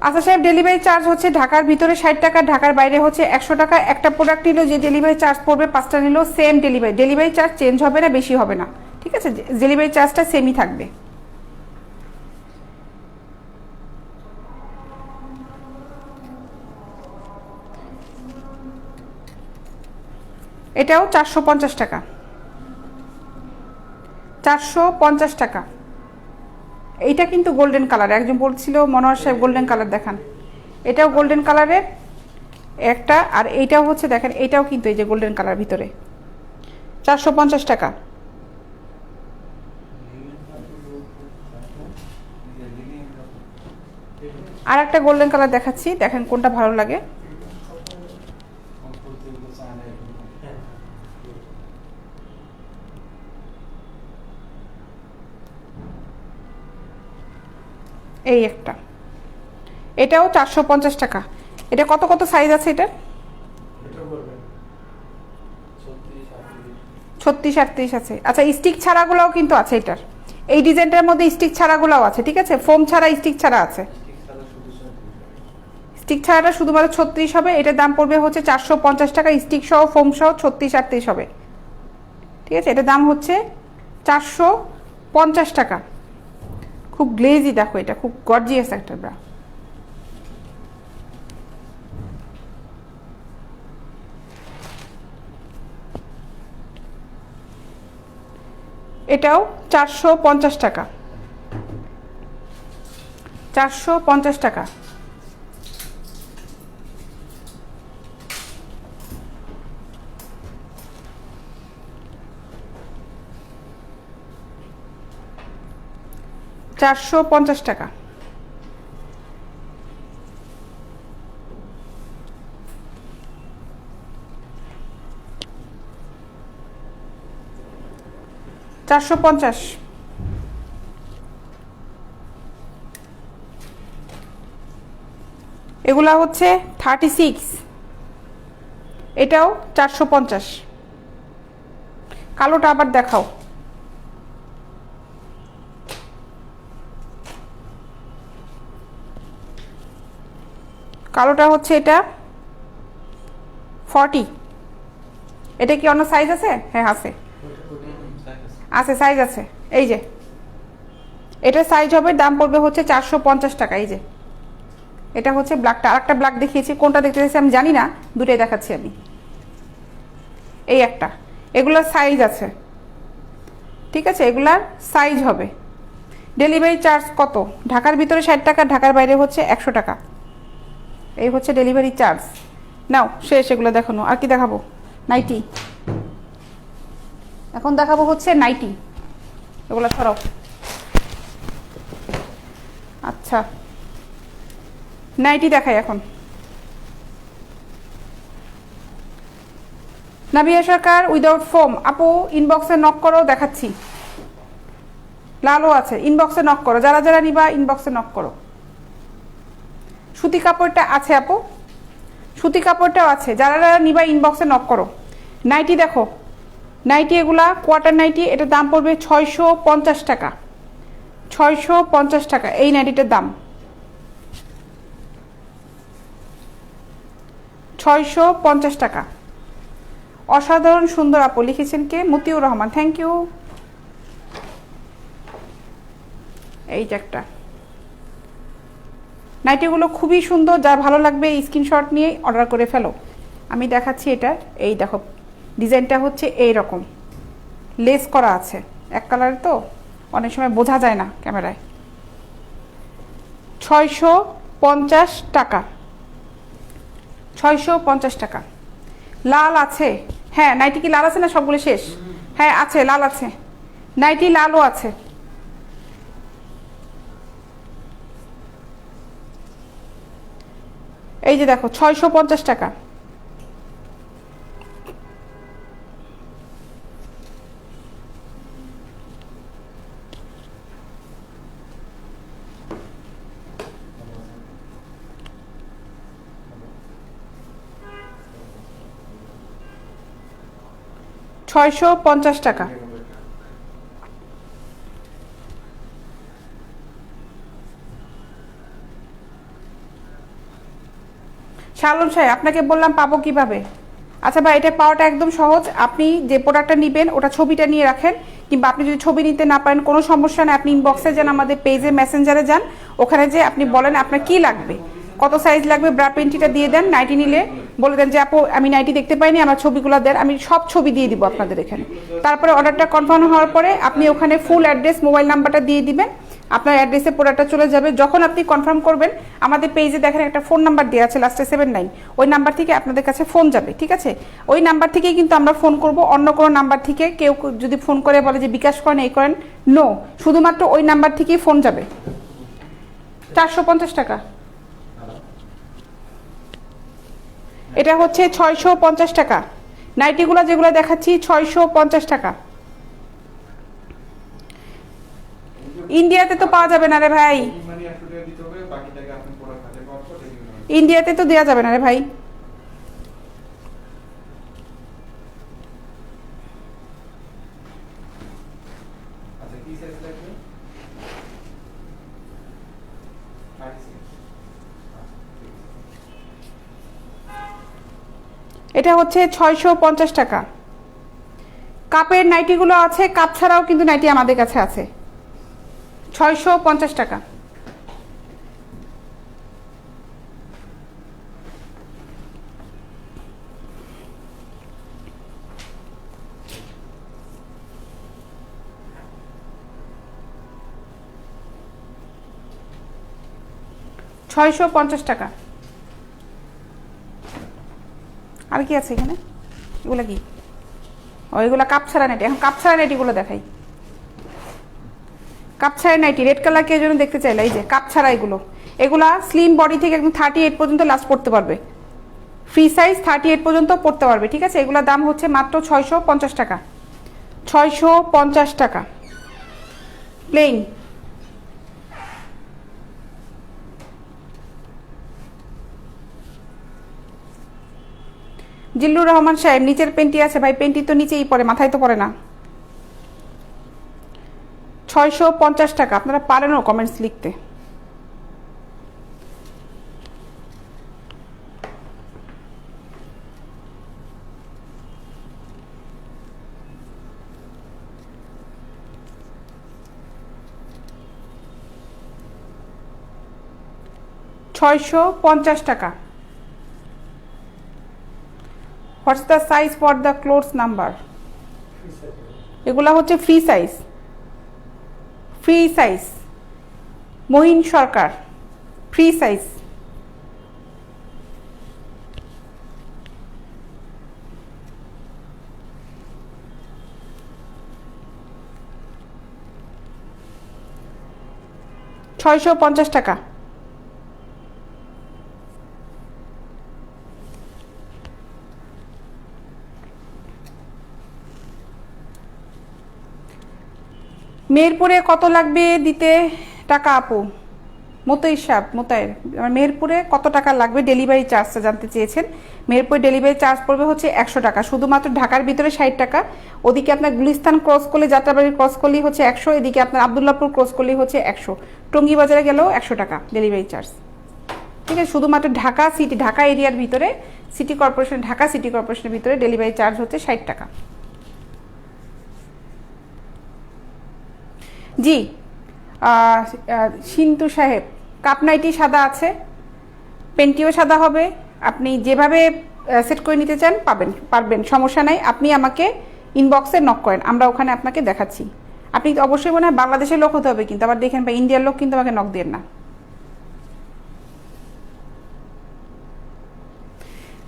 আচ্ছা সাহেব, ডেলিভারি চার্জ হচ্ছে ঢাকার ভিতরে 60 টাকা, ঢাকার বাইরে হচ্ছে 100 টাকা। একটা প্রোডাক্ট নিলেও যে ডেলিভারি চার্জ পড়বে, 5টা নিলেও সেম ডেলিভারি চার্জ চেঞ্জ হবে না, বেশি হবে না, ঠিক আছে? ডেলিভারি চার্জটা সেমই থাকবে। এটাও 450 টাকা, 450 টাকা। এইটা কিন্তু গোল্ডেন কালার, একজন বলছিল মনোহর সাহেব গোল্ডেন কালার দেখান। এটাও গোল্ডেন কালারের একটা, আর এইটাও হচ্ছে দেখেন, এইটাও কিন্তু এই যে গোল্ডেন কালার ভিতরে 450 টাকা। আর একটা গোল্ডেন কালার দেখাচ্ছি, দেখেন কোনটা ভালো লাগে। এই একটা, এটাও 450 টাকা। এটা কত কত সাইজ আছে এটার? 36-38 আছে। আচ্ছা, স্টিক ছাড়াগুলোও কিন্তু আছে এটার, এই ডিজাইনটার মধ্যে স্টিক ছাড়াগুলোও আছে, ঠিক আছে? ফোম ছাড়া, স্টিক ছাড়া আছে। স্টিক ছাড়াটা শুধুমাত্র 36 হবে। এটার দাম পড়বে হচ্ছে 450 টাকা, স্টিক সহ ফোম সহ 36-38 হবে, ঠিক আছে? এটার দাম হচ্ছে 450 টাকা। খুব গ্লেজি, দেখো এটা খুব গর্জিয়াস একটা ব্রা। এটাও 450 টাকা, 450 টাকা। $450 টাকা। $450। এগুলা হচ্ছে 36, এটাও 450। কালোটা আবার দেখাও। কালোটা হচ্ছে এটা 40। এটা কি অন্য সাইজ আছে? হ্যাঁ আছে, আছে সাইজ আছে। এই যে এটা সাইজ হবে, দাম পড়বে হচ্ছে 450 টাকা। এই যে এটা হচ্ছে ব্ল্যাকটা, আরেকটা ব্ল্যাক দেখিয়েছি, কোনটা দেখতে চাইছি আমি জানি না, দুটোই দেখাচ্ছি আমি। এই একটা, এগুলোর সাইজ আছে, ঠিক আছে? এগুলার সাইজ হবে। ডেলিভারি চার্জ কত? ঢাকার ভিতরে 60 টাকা, ঢাকার বাইরে হচ্ছে 100 টাকা। এই হচ্ছে ডেলিভারি চার্জ। নাও শেষ এগুলো দেখানো। আর কি দেখাবো? নাইটি। এখন দেখাবো হচ্ছে নাইটি। এগুলো সরাও। আচ্ছা, নাইটি দেখাই এখন। নাবিয়া সরকার উইদাউট ফোম, আপু ইনবক্সে নক করো, দেখাচ্ছি। লালও আছে, ইনবক্সে নক করো, যারা যারা নিবা ইনবক্সে নক করো। সুতি কাপড়টা আছে আপু, সুতি কাপড়টাও আছে, যারা যারা নিবা ইনবক্সে নক করো। নাইটি দেখো, নাইটি এগুলা কোয়ার্টার নাইটি, এটার দাম পড়বে 650 টাকা, 650 টাকা এই নাইটিটার দাম। 650 টাকা। অসাধারণ সুন্দর আপু, লিখেছেন কে? Motiur Rahman, thank you. এই যে একটা নাইটিগুলো খুবই সুন্দর, যার ভালো লাগবে স্ক্রিনশট নিয়ে অর্ডার করে ফেলো। আমি দেখাচ্ছি এটা, এই দেখো ডিজাইনটা হচ্ছে এই রকম, লেস করা আছে, এক কালার তো অনেক সময় বোঝা যায় না ক্যামেরায়। 650 টাকা, 650 টাকা। লাল আছে? হ্যাঁ, নাইটি কি লাল আছে না সবগুলো শেষ? হ্যাঁ আছে, লাল আছে, নাইটি লালও আছে। এই যে দেখো 650 টাকা। $650 টাকা। শালম সাহেব, আপনাকে বললাম পাবো কিভাবে? আচ্ছা ভাই, এটা পাওয়াটা একদম সহজ। আপনি যে প্রোডাক্টটা নেবেন ওটা ছবিটা নিয়ে রাখেন, কিংবা আপনি যদি ছবি নিতে না পারেন কোনো সমস্যা নেই, আপনি ইনবক্সে যান, আমাদের পেজে মেসেঞ্জারে যান, ওখানে যে আপনি বলেন আপনার কি লাগবে, কত সাইজ লাগবে, ব্রা পেন্টিটা দিয়ে দেন। নাইটি নিলে বলে দেন যে আপু আমি নাইটি দেখতে পাইনি, আমার ছবিগুলো দেন, আমি সব ছবি দিয়ে দিব আপনাদের এখানে। তারপরে অর্ডারটা কনফার্ম হওয়ার পরে আপনি ওখানে ফুল অ্যাড্রেস, মোবাইল নাম্বারটা দিয়ে দিবেন, আপনার অ্যাড্রেসে প্রোডাক্টটা চলে যাবে। যখন আপনি কনফার্ম করবেন, আমাদের পেজে দেখেন একটা ফোন নাম্বার দেওয়া আছে লাস্টে 79, ওই নাম্বার থেকে আপনাদের কাছে ফোন যাবে, ঠিক আছে? ওই নাম্বার থেকেই কিন্তু আমরা ফোন করব, অন্য কোনো নাম্বার থেকে কেউ যদি ফোন করে বলে যে বিকাশ করেন এই করেন, নো, শুধুমাত্র ওই নাম্বার থেকেই ফোন যাবে। 450 টাকা। এটা হচ্ছে 650 টাকা। নাইটিগুলো যেগুলো দেখাচ্ছি 650 টাকা। ইন্ডিয়াতে তো পাওয়া যাবে না রে ভাই, ইন্ডিয়াতে তো দেওয়া যাবে না রে ভাই। এটা হচ্ছে 650 টাকা। কাপের নাইটিগুলো আছে, কাপ ছাড়াও কিন্তু নাইটি আমাদের কাছে আছে। 650 টাকা। $650 টাকা। আর কি আছে এখানে? এগুলো কি? ও, এগুলো কাপ ছাড়া নাইটি। এখন কাপ ছাড়া নাইটিগুলো দেখাই। কাপ ছাড়া নাইটি রেড কালার কে জন্য দেখতে চাইলে, এই যে কাপ ছাড়া এগুলো, এগুলা স্লিম বডি থেকে একদম 38 পর্যন্ত লাস্ট পড়তে পারবে, ফ্রি সাইজ 38 পর্যন্ত পড়তে পারবে, ঠিক আছে? এগুলোর দাম হচ্ছে মাত্র 650 টাকা। 650 টাকা প্লেন। জিল্লুর রহমান সাহেব, নিচের পেন্টি আছে ভাই? পেন্টি তো নিচেই পড়ে, মাথায় তো পড়ে না। 650 টাকা। আপনারা পারেনও কমেন্টস লিখতে। $650 টাকা। What's the size for the clothes number? এগুলা হচ্ছে free size, free size. Mohin Sarkar, free size. $650 টাকা। মেহেরপুরে কত লাগবে দিতে টাকা আপু? মোতায়ের, মেহেরপুরে কত টাকা লাগবে ডেলিভারি চার্জটা জানতে চেয়েছেন। মেহেরপুরে ডেলিভারি চার্জ পড়বে হচ্ছে 100 টাকা, শুধুমাত্র ঢাকার ভিতরে 60 টাকা। ওদিকে আপনার গুলিস্তান ক্রস করলে, যাত্রাবাড়ি ক্রস করলেই হচ্ছে 100, এদিকে আপনার আবদুল্লাপুর ক্রস করলেই হচ্ছে 100, টঙ্গী বাজারে গেলেও 100 টাকা ডেলিভারি চার্জ। ঠিক আছে, শুধুমাত্র ঢাকা সিটি, ঢাকা এরিয়ার ভিতরে, সিটি কর্পোরেশন, ঢাকা সিটি কর্পোরেশনের ভিতরে ডেলিভারি চার্জ হচ্ছে 60 টাকা। জি সিন্তু সাহেব, কাপ নাইটি সাদা আছে, পেন্টিও সাদা হবে, আপনি যেভাবে সেট করে নিতে চান পারবেন, সমস্যা নাই। আপনি আমাকে ইনবক্সে নক করেন, আমরা ওখানে আপনাকে দেখাচ্ছি। আপনি অবশ্যই মনে হয় বাংলাদেশের লোক হতে হবে কিন্তু, আবার দেখেন বা ইন্ডিয়ার লোক কিন্তু আমাকে নক দেন না।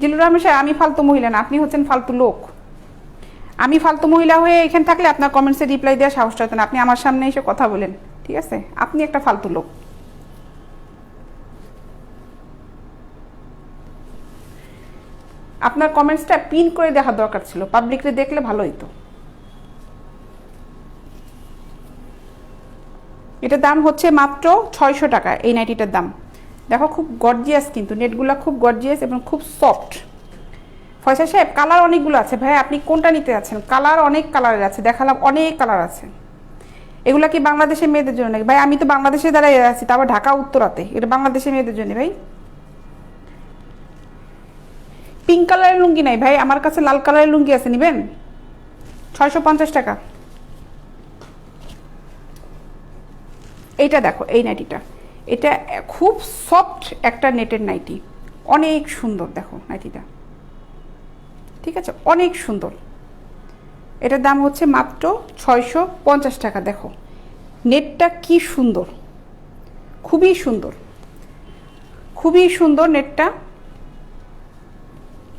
জিলুর রহমান সাহেব, আমি ফালতু মহিলা না, আপনি হচ্ছেন ফালতু লোক। আমি ফালতু মহিলা হয়ে এখানে থাকলে আপনার কমেন্টসে রিপ্লাই দেওয়ার সাহসটা হতো না, আপনি আমার সামনে এসে কথা বলেন, ঠিক আছে? আপনি একটা ফালতু লোক। আপনার কমেন্টসটা পিন করে দেখা দরকার ছিল, পাবলিকলি দেখলে ভালো হইতো। এটার দাম হচ্ছে মাত্র 600 টাকা, এই নাইটিটার দাম। দেখো খুব গর্জিয়াস, কিন্তু নেটগুলো খুব গর্জিয়াস এবং খুব সফট। ফয়সা সাহেব, কালার অনেকগুলো আছে ভাই, আপনি কোনটা নিতে যাচ্ছেন? কালার অনেক কালারের আছে, দেখালাম অনেক কালার আছে। এগুলা কি বাংলাদেশের মেয়েদের জন্য নাকি ভাই? আমি তো বাংলাদেশে দাঁড়াই আছি, তারপর ঢাকা উত্তরাতে, এটা বাংলাদেশের মেয়েদের জন্য ভাই। পিঙ্ক কালারের লুঙ্গি নাই ভাই, আমার কাছে লাল কালারের লুঙ্গি আছে, নিবেন? 650 টাকা। এইটা দেখো, এই নাইটিটা, এটা খুব সফট একটা নেটের নাইটি, অনেক সুন্দর। দেখো নাইটিটা, ঠিক আছে, অনেক সুন্দর। এটার দাম হচ্ছে মাত্র 650 টাকা। দেখো নেটটা কি সুন্দর, খুবই সুন্দর, খুবই সুন্দর নেটটা,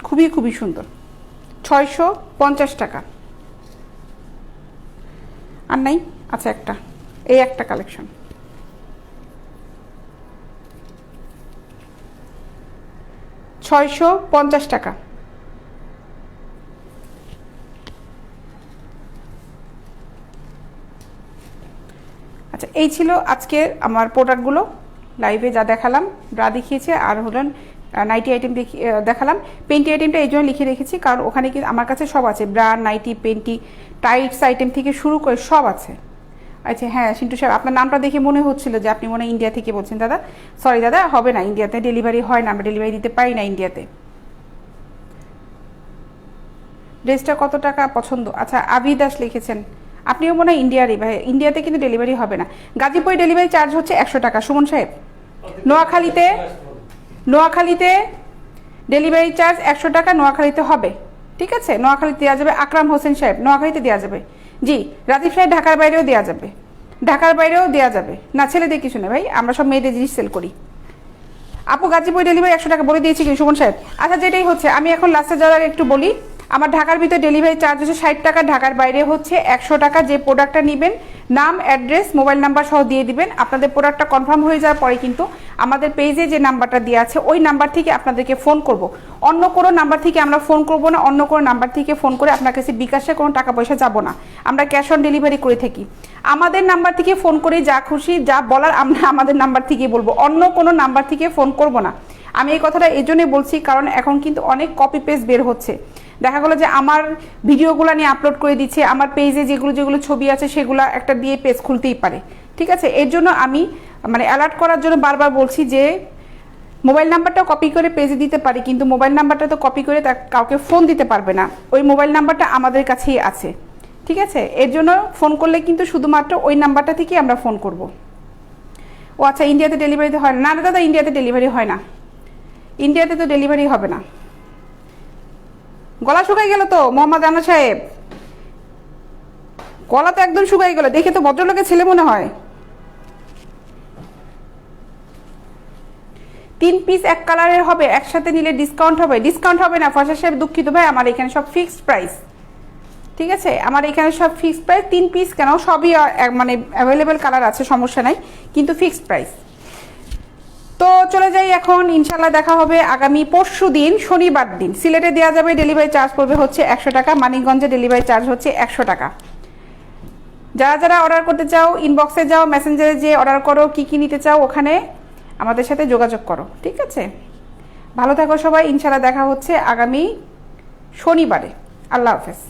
খুবই খুবই সুন্দর। 650 টাকা। আর নাই? আচ্ছা একটা, এই একটা কালেকশন, 650 টাকা। আচ্ছা, এই ছিল আজকে আমার প্রোডাক্টগুলো, লাইভে যা দেখালাম, ব্রা দেখিয়েছে, আর হলেন নাইটি আইটেম দেখালাম। পেন্টি আইটেমটা এই জন্য লিখে রেখেছি কারণ ওখানে কি আমার কাছে সব আছে, ব্রা, নাইটি, পেন্টি, টাইটস আইটেম থেকে শুরু করে সব আছে। আচ্ছা হ্যাঁ সিন্টু সাহেব, আপনার নামটা দেখে মনে হচ্ছিল যে আপনি মনে হয় ইন্ডিয়া থেকে বলছেন। দাদা সরি দাদা, হবে না, ইন্ডিয়াতে ডেলিভারি হয় না, আমরা ডেলিভারি দিতে পারি না ইন্ডিয়াতে। ড্রেসটা কত টাকা পছন্দ? আচ্ছা আবি দাস লিখেছেন, আপনিও মনে হয় ইন্ডিয়ারই ভাই, ইন্ডিয়াতে কিন্তু ডেলিভারি হবে না। গাজীপুরে ডেলিভারি চার্জ হচ্ছে 100 টাকা। সুমন সাহেব, নোয়াখালীতে ডেলিভারি চার্জ 100 টাকা, নোয়াখালীতে হবে, ঠিক আছে? নোয়াখালীতে দেওয়া যাবে। আকরাম হোসেন সাহেব, নোয়াখালীতে দেওয়া যাবে। জি রাজীব সাহেব, ঢাকার বাইরেও দেওয়া যাবে, ঢাকার বাইরেও দেওয়া যাবে। না ছেলেদের কিছু নেই ভাই, আমরা সব মেয়েদের জিনিস সেল করি। আপু গাজীপুরে ডেলিভারি 100 টাকা বলে দিয়েছি কি সুমন সাহেব? আচ্ছা যেটাই হচ্ছে, আমি এখন লাস্টে যাওয়ার আগে একটু বলি, আমার ঢাকার ভিতরে ডেলিভারি চার্জ হচ্ছে 60 টাকা, ঢাকার বাইরে হচ্ছে 100 টাকা। যে প্রোডাক্টটা নেবেন নাম, অ্যাড্রেস, মোবাইল নাম্বার সহ দিয়ে দিবেন। আপনাদের প্রোডাক্টটা কনফার্ম হয়ে যাওয়ার পরে কিন্তু আমাদের পেজে যে নাম্বারটা দেওয়া আছে ওই নাম্বার থেকে আপনাদেরকে ফোন করব। অন্য কোনো নাম্বার থেকে আমরা ফোন করব না, অন্য কোনো নাম্বার থেকে ফোন করে আপনার কাছে বিকাশে কোনো টাকা পয়সা যাব না, আমরা ক্যাশ অন ডেলিভারি করে থাকি। আমাদের নাম্বার থেকে ফোন করে যা খুশি যা বলার আমরা আমাদের নাম্বার থেকেই বলবো, অন্য কোনো নাম্বার থেকে ফোন করব না। আমি এই কথাটা এই জন্যই বলছি কারণ এখন কিন্তু অনেক কপি পেস্ট বের হচ্ছে, দেখা গেলো যে আমার ভিডিওগুলো নিয়ে আপলোড করে দিচ্ছে, আমার পেজে যেগুলো ছবি আছে সেগুলো একটা দিয়ে পেজ খুলতেই পারে, ঠিক আছে? এর জন্য আমি মানে অ্যালার্ট করার জন্য বারবার বলছি যে মোবাইল নাম্বারটা কপি করে পেজে দিতে পারি, কিন্তু মোবাইল নাম্বারটা তো কপি করে কাউকে ফোন দিতে পারবে না, ওই মোবাইল নাম্বারটা আমাদের কাছেই আছে, ঠিক আছে? এর জন্য ফোন করলে কিন্তু শুধুমাত্র ওই নাম্বারটা থেকেই আমরা ফোন করব। ও আচ্ছা, ইন্ডিয়াতে ডেলিভারিতে হয় না? না দাদা, ইন্ডিয়াতে ডেলিভারি হয় না, ইন্ডিয়াতে তো ডেলিভারি হবে না। গলা শুকাই গেল তো মোহাম্মদ আনা সাহেব, গলা তো একদম শুকাই গেল, দেখে তো ভদ্রলোকের ছেলে মনে হয়। 3 পিস এক কালারের হবে, একসাথে নিলে ডিসকাউন্ট হবে? ডিসকাউন্ট হবে না ফয়সা সাহেব, দুঃখিত ভাই, আমার এখানে সব ফিক্সড প্রাইস, ঠিক আছে? আমার এখানে সব ফিক্সড প্রাইস। 3 পিস কেন, সবই মানে অ্যাভেলেবেল কালার আছে, সমস্যা নাই, কিন্তু ফিক্সড প্রাইস। তো চলে যাই এখন, ইনশাল্লাহ দেখা হবে আগামী পরশু দিন, শনিবার দিন। সিলেটে দেওয়া যাবে, ডেলিভারি চার্জ পড়বে হচ্ছে 100 টাকা, মানিকগঞ্জে ডেলিভারি চার্জ হচ্ছে 100 টাকা। যারা যারা অর্ডার করতে চাও ইনবক্সে যাও, মেসেঞ্জারে যে অর্ডার করো, কি কি নিতে চাও ওখানে আমাদের সাথে যোগাযোগ করো, ঠিক আছে? ভালো থাকো সবাই, ইনশাল্লাহ দেখা হচ্ছে আগামী শনিবারে। আল্লাহ হাফেজ।